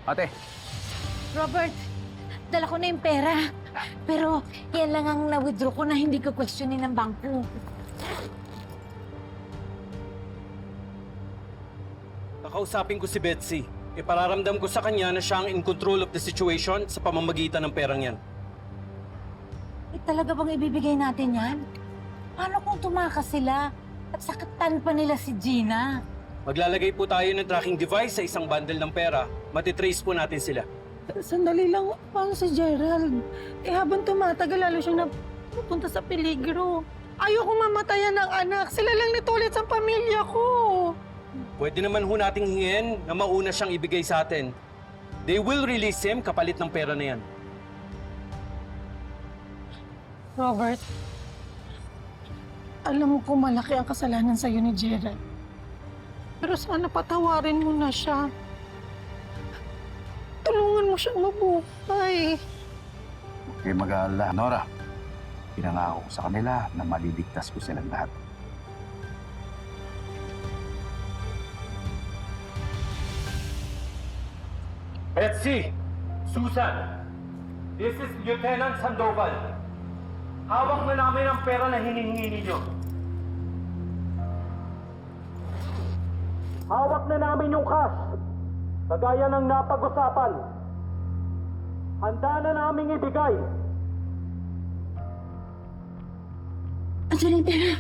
Ate. Robert, dala ko na yung pera. Pero yan lang ang na-withdraw ko na hindi ko questionin ng bangko. Kakausapin ko si Betsy. Ipararamdam ko sa kanya na siya ang in control of the situation sa pamamagitan ng perang yan. Talaga bang ibibigay natin yan? Paano kung tumakas sila at sakatan pa nila si Gina? Maglalagay po tayo ng tracking device sa isang bundle ng pera. Matitrace po natin sila. Sandali lang, paano si Gerald? Habang tumatagal, lalo siyang napupunta sa peligro. Ayoko mamatayan ng anak. Sila lang nito ulit sa pamilya ko. Pwede naman ho nating hingin na mauna siyang ibigay sa atin. They will release him kapalit ng pera na yan. Robert, alam ko malaki ang kasalanan sa'yo ni Gerald. Pero sana patawarin mo na siya. Tulungan mo siyang mabuhay. Huwag kayo mag-aalala. Nora, pinangako ko sa kanila na maliligtas ko silang lahat. Betsy! Susan! This is Lieutenant Sandoval. Hawak na namin ang pera na hinihingi ninyo. Hawak na namin yung cash. Kagaya ng napag-usapan. Handa na naming ibigay. Andiyan yung pera.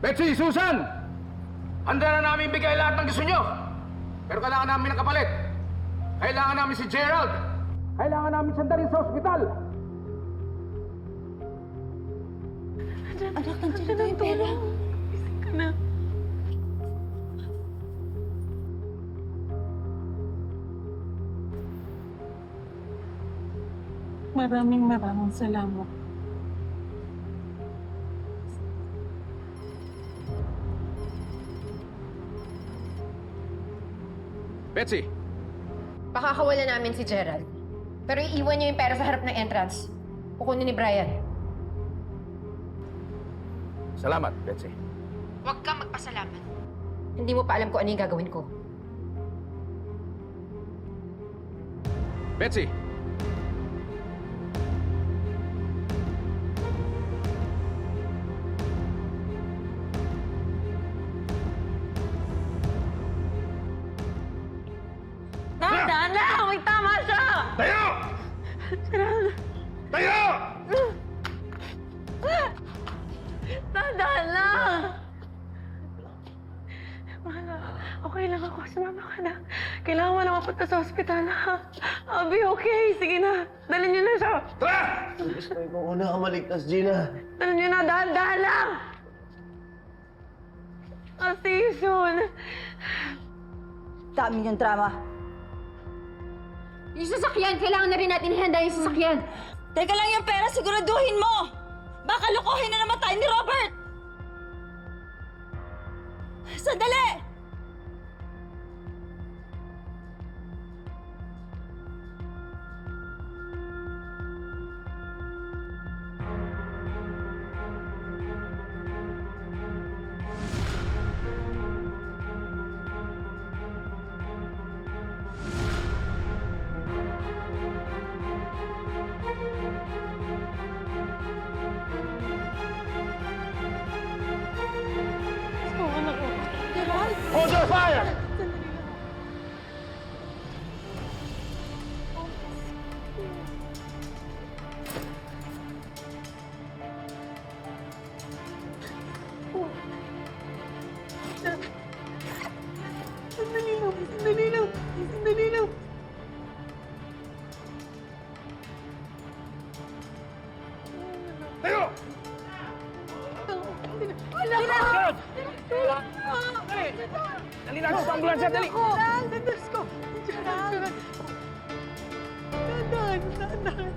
Betsy, Susan! Handa na namin bigay lahat ng gusto nyo. Pero kailangan namin ng kapalit. Kailangan namin si Gerald. Kailangan namin siyang dalhin sa ospital. Anak, nandiyan na yung pera. Gising ka na. Maraming salamat. Betsy! Pakakawala namin si Gerald. Pero iiwan niyo yung pera sa harap ng entrance. Kukunin ni Brian. Salamat, Betsy. Huwag kang magpasalamat. Hindi mo pa alam kung ano yung gagawin ko. Betsy! Tandaan lang! May tama siya! Tayo! Tayo! Tandaan lang! Okay lang ako. Sumama ka na. Kailangan mo na mapunta sa ospital, ha? I'll be okay. Sige na. Dalhin niyo na siya. Tara! Gusto ko una ka maligtas, Gina. Dalhin niyo na. Dahan-dahan lang. I'll see you soon. Dami yung drama. Yung sasakyan! Kailangan na rin natin ihanda yung sasakyan! Teka lang yung pera, siguraduhin mo! Baka lokohin na naman tayo ni Robert! Sandali! Hold your fire! Sandali lang. Tayo! Dali na sa ambulansya, dali! Dahan-dahan.